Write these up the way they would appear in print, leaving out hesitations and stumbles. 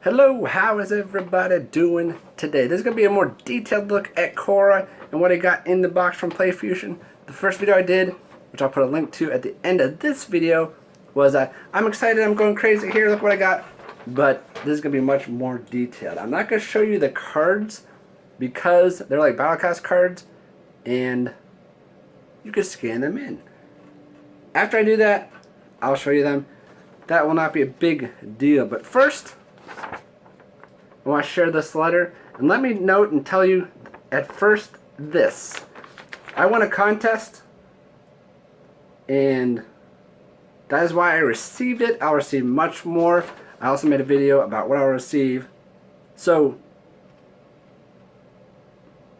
Hello, how is everybody doing today? This is going to be a more detailed look at Kora and what I got in the box from PlayFusion. The first video I did, which I'll put a link to at the end of this video, was I'm excited, I'm going crazy here, look what I got. But this is going to be much more detailed. I'm not going to show you the cards because they're like Battlecast cards and you can scan them in. After I do that, I'll show you them. That will not be a big deal. But first, I want to share this letter, and let me note and tell you at first this. I won a contest, and that is why I received it. I'll receive much more. I also made a video about what I'll receive. So,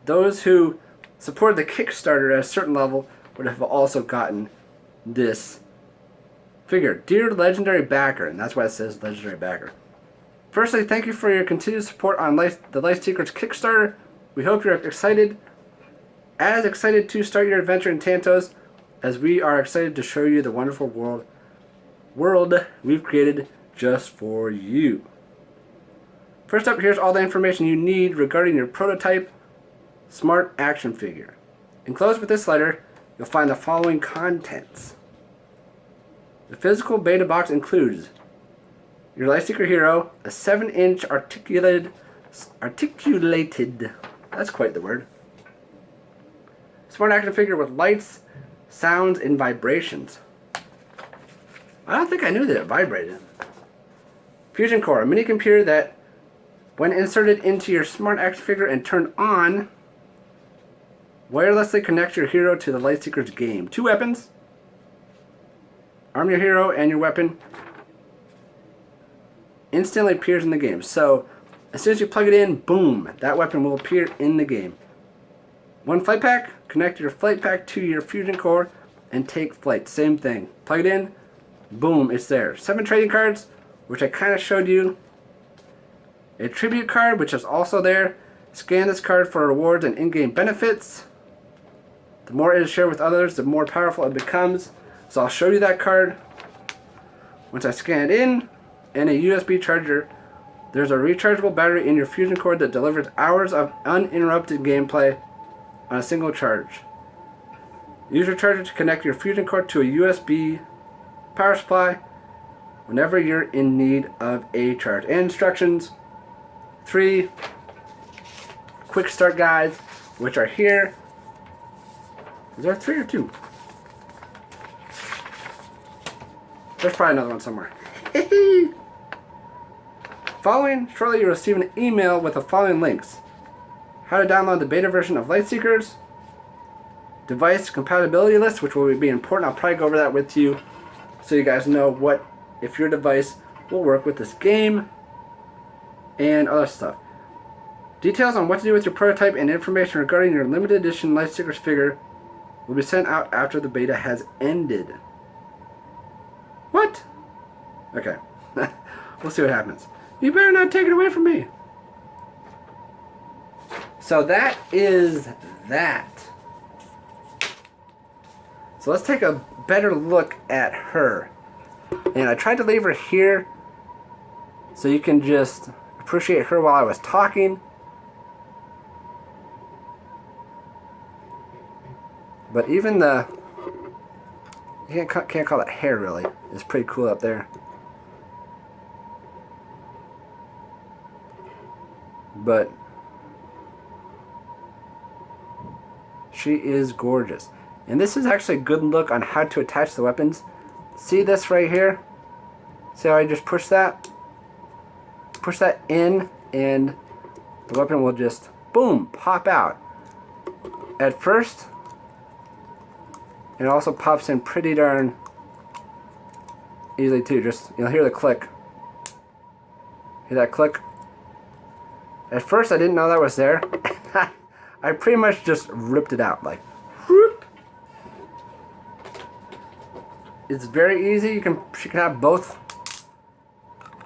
those who support the Kickstarter at a certain level would have also gotten this figure. Dear Legendary Backer, and that's why it says Legendary Backer. Firstly, thank you for your continued support on the Lightseekers Kickstarter. We hope you're excited to start your adventure in Tantos, as we are excited to show you the wonderful world we've created just for you. First up, here's all the information you need regarding your prototype smart action figure. Enclosed with this letter, you'll find the following contents. The physical beta box includes your Lightseeker hero, a 7-inch articulated, that's quite the word, smart action figure with lights, sounds, and vibrations. I don't think I knew that it vibrated. Fusion Core, a mini computer that, when inserted into your smart action figure and turned on, wirelessly connects your hero to the Lightseekers game. 2 weapons. Arm your hero and your weapon instantly appears in the game. So, as soon as you plug it in, boom, that weapon will appear in the game. 1 flight pack, connect your flight pack to your Fusion Core and take flight. Same thing. Plug it in, boom, it's there. 7 trading cards, which I kind of showed you. A tribute card, which is also there. Scan this card for rewards and in-game benefits. The more it is shared with others, the more powerful it becomes. So I'll show you that card once I scan it in. And a USB charger. There's a rechargeable battery in your Fusion Core that delivers hours of uninterrupted gameplay on a single charge. Use your charger to connect your Fusion Core to a USB power supply whenever you're in need of a charge. And instructions. 3 quick start guides, which are here. Is there 3 or 2? There's probably another one somewhere. Shortly you'll receive an email with the following links. How to download the beta version of Lightseekers. Device compatibility list, which will be important. I'll probably go over that with you so you guys know if your device will work with this game. And other stuff. Details on what to do with your prototype and information regarding your limited edition Lightseekers figure will be sent out after the beta has ended. What? Okay. We'll see what happens. You better not take it away from me. So that is that. So let's take a better look at her. And I tried to leave her here so you can just appreciate her while I was talking. But even you can't call it hair really. It's pretty cool up there. But she is gorgeous. And this is actually a good look on how to attach the weapons. See this right here? See how I just push that? Push that in and the weapon will just, boom, pop out. At first, it also pops in pretty darn easily too. Just, you'll hear the click. Hear that click? At first I didn't know that was there. I pretty much just ripped it out, like, whoop. It's very easy. She can have both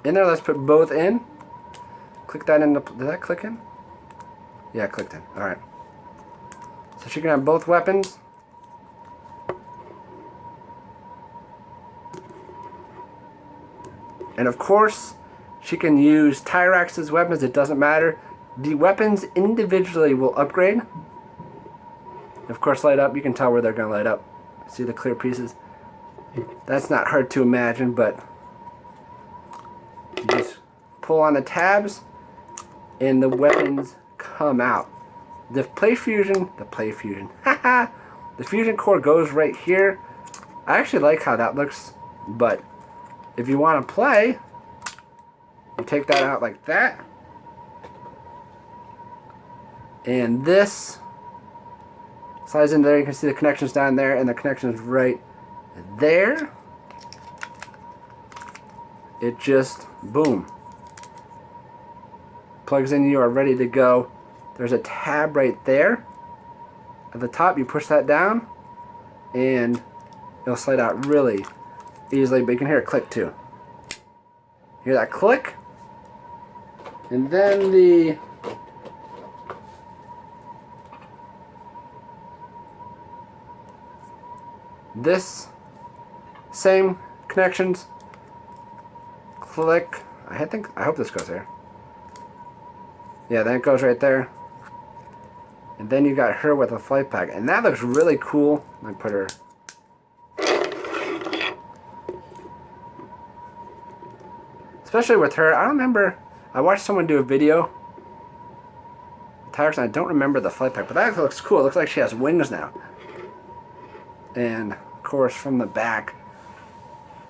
in there. Let's put both in. Click that in. Did that click in? Yeah, it clicked in. All right. So she can have both weapons. And of course, She can use Tyrax as weapons. It doesn't matter. The weapons individually will upgrade. Of course, light up. You can tell where they're going to light up. See the clear pieces? That's not hard to imagine, but you just pull on the tabs and the weapons come out. The fusion, haha, the fusion core goes right here. I actually like how that looks, but if you want to play, you take that out like that, and this slides in there. You can see the connections down there, and the connections right there. It just, boom, plugs in. You are ready to go. There's a tab right there at the top. You push that down and it'll slide out really easily, but you can hear it click too. Hear that click? And then this same connections, click. I hope this goes there. Yeah, then it goes right there. And then you got her with a flight pack. And that looks really cool. Let me put her. Especially with her. I don't remember. I watched someone do a video. Tyrax, and I don't remember the flight pack. But that looks cool. It looks like she has wings now. And, of course, from the back,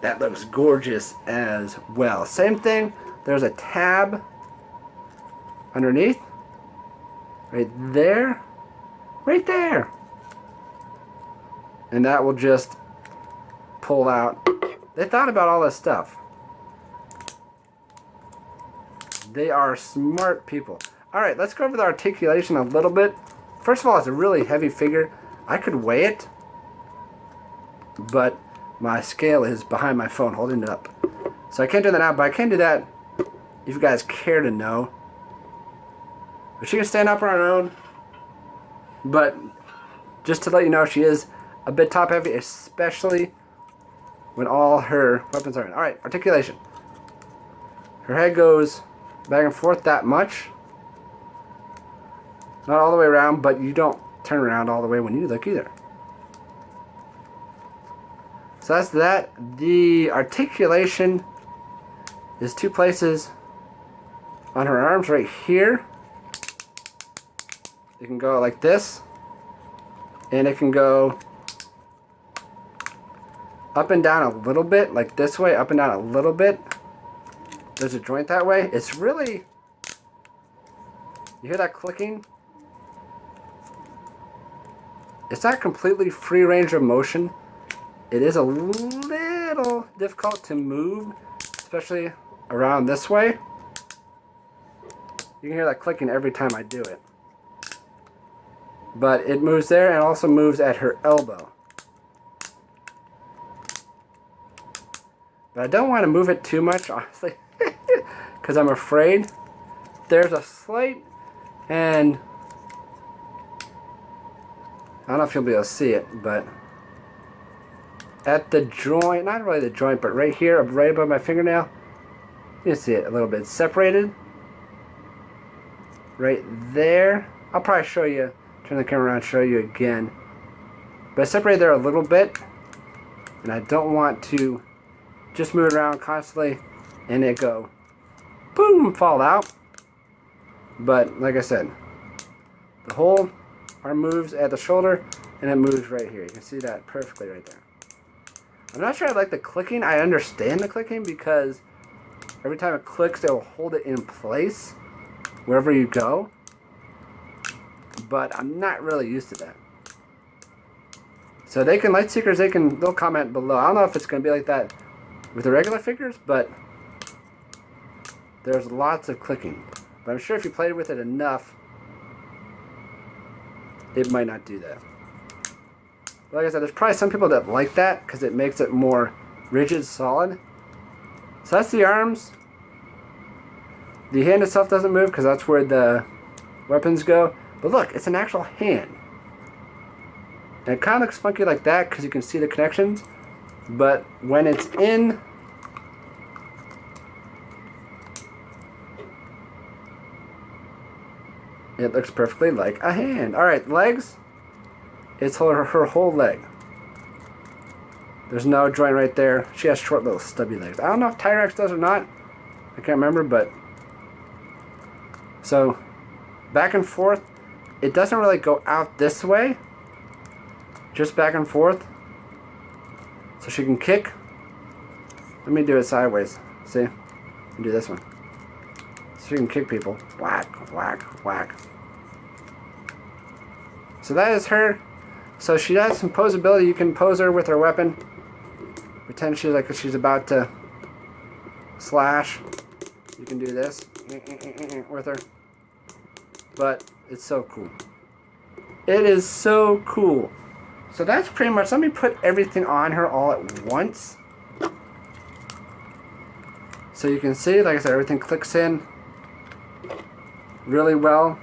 that looks gorgeous as well. Same thing. There's a tab underneath. Right there. Right there. And that will just pull out. They thought about all this stuff. They are smart people. Alright, let's go over the articulation a little bit. First of all, it's a really heavy figure. I could weigh it, but my scale is behind my phone holding it up. So I can't do that now, but I can do that if you guys care to know. But she can stand up on her own. But just to let you know, she is a bit top heavy, especially when all her weapons are in. Alright, articulation. Her head goes back and forth that much. Not all the way around, but you don't turn around all the way when you look either. So that's that. The articulation is two places on her arms right here. It can go like this, and it can go up and down a little bit, like this way, up and down a little bit. There's a joint that way. It's really, you hear that clicking? It's not completely free range of motion. It is a little difficult to move, especially around this way. You can hear that clicking every time I do it. But it moves there and also moves at her elbow. But I don't want to move it too much, honestly, because I'm afraid there's a slight, and I don't know if you'll be able to see it, but at the joint, not really the joint, but right here, right above my fingernail, you can see it a little bit separated. Right there. I'll probably show you, turn the camera around and show you again. But it's separated there a little bit, and I don't want to just move it around constantly and it go boom, fall out. But like I said, the whole arm moves at the shoulder and it moves right here. You can see that perfectly right there. I'm not sure I like the clicking. I understand the clicking because every time it clicks, it will hold it in place wherever you go. But I'm not really used to that. So they can, Lightseekers, they'll comment below. I don't know if it's going to be like that with the regular figures, but there's lots of clicking. But I'm sure if you played with it enough, it might not do that. Like I said, there's probably some people that like that because it makes it more rigid, solid. So that's the arms. The hand itself doesn't move because that's where the weapons go. But look, it's an actual hand. And it kind of looks funky like that because you can see the connections. But when it's in It looks perfectly like a hand. Alright, legs. It's her whole leg. There's no joint right there. She has short little stubby legs. I don't know if Tyrex does or not. I can't remember, but... So, back and forth. It doesn't really go out this way. Just back and forth. So she can kick. Let me do it sideways. See? And do this one. So she can kick people. Whack, whack, whack. So that is her. So she has some posability. You can pose her with her weapon. Pretend she's about to slash. You can do this with her. But it's so cool. It is so cool. So that's pretty much, let me put everything on her all at once. So you can see, like I said, everything clicks in really well.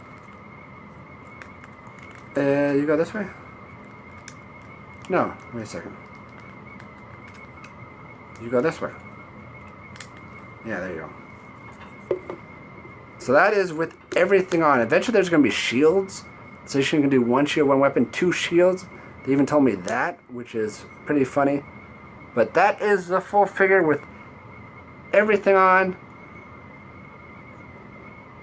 You go this way? No, wait a second. You go this way. Yeah, there you go. So that is with everything on. Eventually there's going to be shields. So you can do one shield, one weapon, 2 shields. They even told me that, which is pretty funny. But that is the full figure with everything on.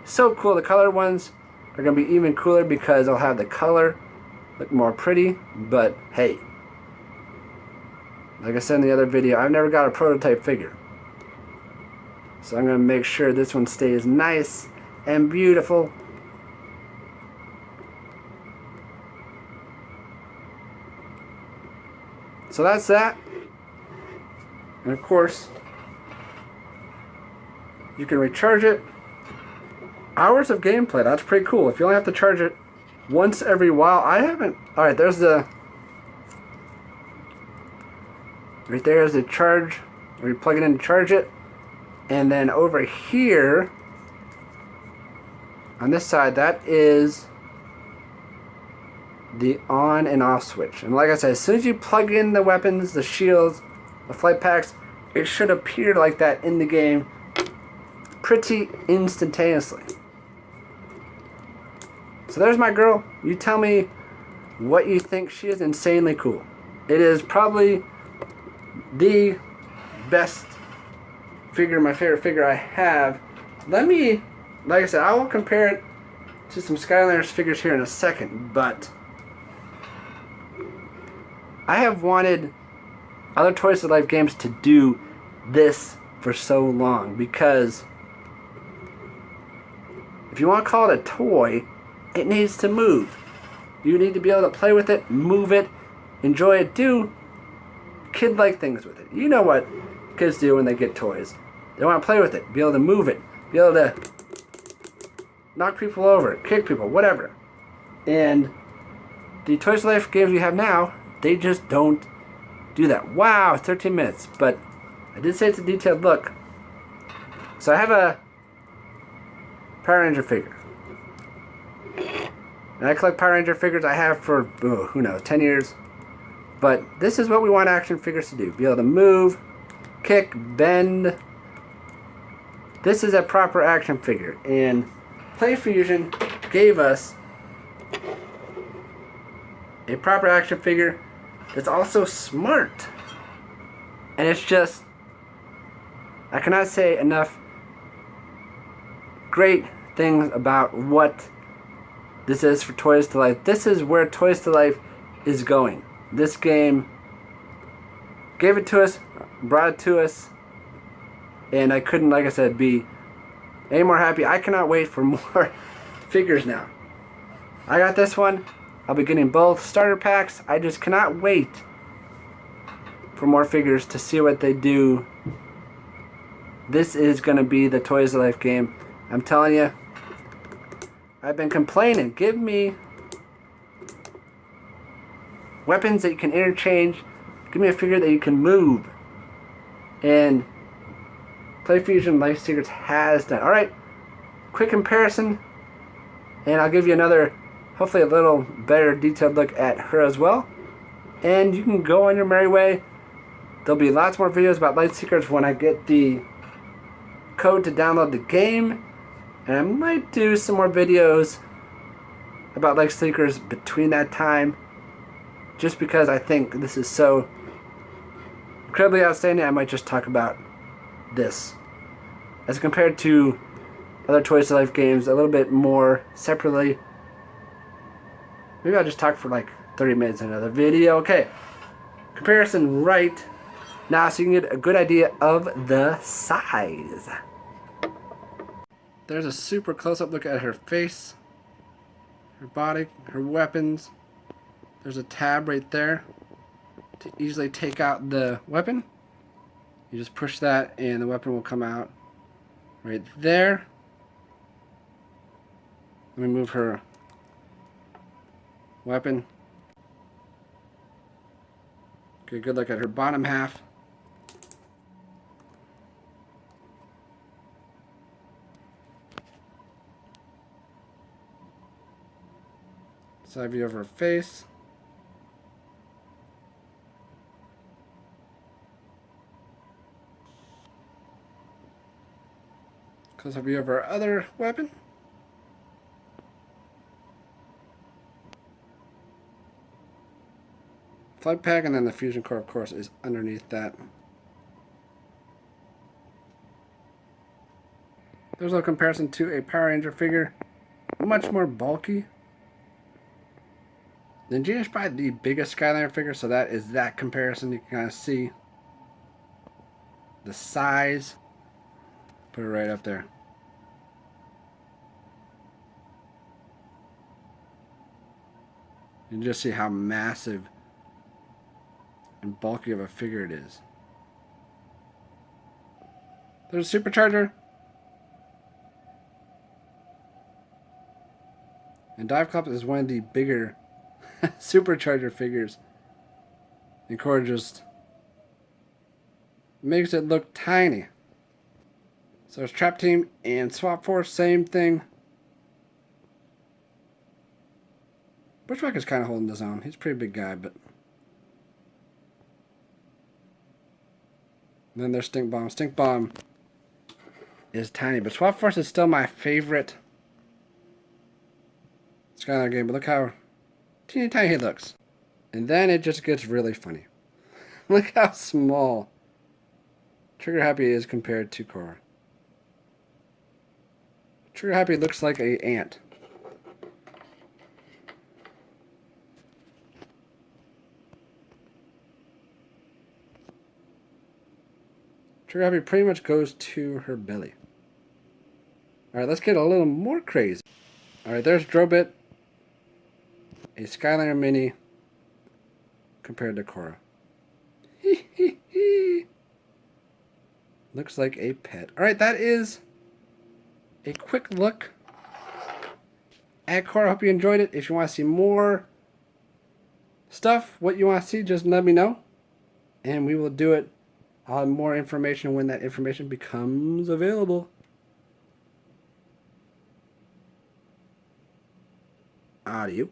So cool. The color ones are going to be even cooler because I'll have the color look more pretty. But hey, like I said in the other video, I've never got a prototype figure. So I'm going to make sure this one stays nice and beautiful. So that's that. And of course, you can recharge it. Hours of gameplay, that's pretty cool. If you only have to charge it once every while, I haven't. Alright, there's the. Right there is the charge, where you plug it in to charge it. And then over here, on this side, that is the on and off switch. And like I said, as soon as you plug in the weapons, the shields, the flight packs, it should appear like that in the game pretty instantaneously. So there's my girl. You tell me what you think. She is insanely cool. It is probably the best figure, my favorite figure I have. Let me, like I said, I will compare it to some Skylanders figures here in a second, but I have wanted other Toys to Life games to do this for so long, because if you want to call it a toy, it needs to move. You need to be able to play with it, move it, enjoy it, do kid-like things with it. You know what kids do when they get toys. They want to play with it, be able to move it, be able to knock people over, kick people, whatever. And the Toys to Life games we have now, they just don't do that. Wow, 13 minutes. But I did say it's a detailed look. So I have a Power Ranger figure. And I collect Power Ranger figures I have for, who knows, 10 years. But this is what we want action figures to do. Be able to move, kick, bend. This is a proper action figure. And PlayFusion gave us a proper action figure that's also smart. And it's just, I cannot say enough great things about what this is for Toys to Life. This is where Toys to Life is going. This game gave it to us, brought it to us, and I couldn't, like I said, be any more happy. I cannot wait for more figures now. I got this one. I'll be getting both starter packs. I just cannot wait for more figures to see what they do. This is going to be the Toys to Life game. I'm telling you, I've been complaining. Give me weapons that you can interchange. Give me a figure that you can move. And PlayFusion Lightseekers has done. Alright, quick comparison. And I'll give you another, hopefully a little better detailed look at her as well. And you can go on your merry way. There'll be lots more videos about Lightseekers when I get the code to download the game. And I might do some more videos about Lightseekers between that time, just because I think this is so incredibly outstanding. I might just talk about this as compared to other Toys to Life games a little bit more separately. Maybe I'll just talk for like 30 minutes in another video. Okay, comparison right now so you can get a good idea of the size. There's a super close-up look at her face, her body, her weapons. There's a tab right there to easily take out the weapon. You just push that and the weapon will come out right there. Let me move her weapon. Okay, good look at her bottom half. Side view of her face. Close up view of her other weapon. Flight pack, and then the fusion core, of course, is underneath that. There's no comparison to a Power Ranger figure. Much more bulky. The Ingenious by the biggest Skyliner figure, so that is that comparison. You can kind of see the size. Put it right up there. You can just see how massive and bulky of a figure it is. There's a supercharger. And Dive Club is one of the bigger supercharger figures. And Kora just makes it look tiny. So it's Trap Team and Swap Force, same thing. Bushwhack is kind of holding his own. He's a pretty big guy, but... And then there's Stink Bomb. Stink Bomb is tiny, but Swap Force is still my favorite Skyliner game. But look how teeny tiny he looks. And then it just gets really funny. Look how small Trigger Happy is compared to Kora. Trigger Happy looks like an ant. Trigger Happy pretty much goes to her belly. Alright, let's get a little more crazy. Alright, there's Drobit, a Skyliner Mini compared to Kora. Looks like a pet. Alright, that is a quick look at Kora. I hope you enjoyed it. If you want to see more stuff, what you want to see, just let me know. And we will do it. I'll have more information when that information becomes available. Adios.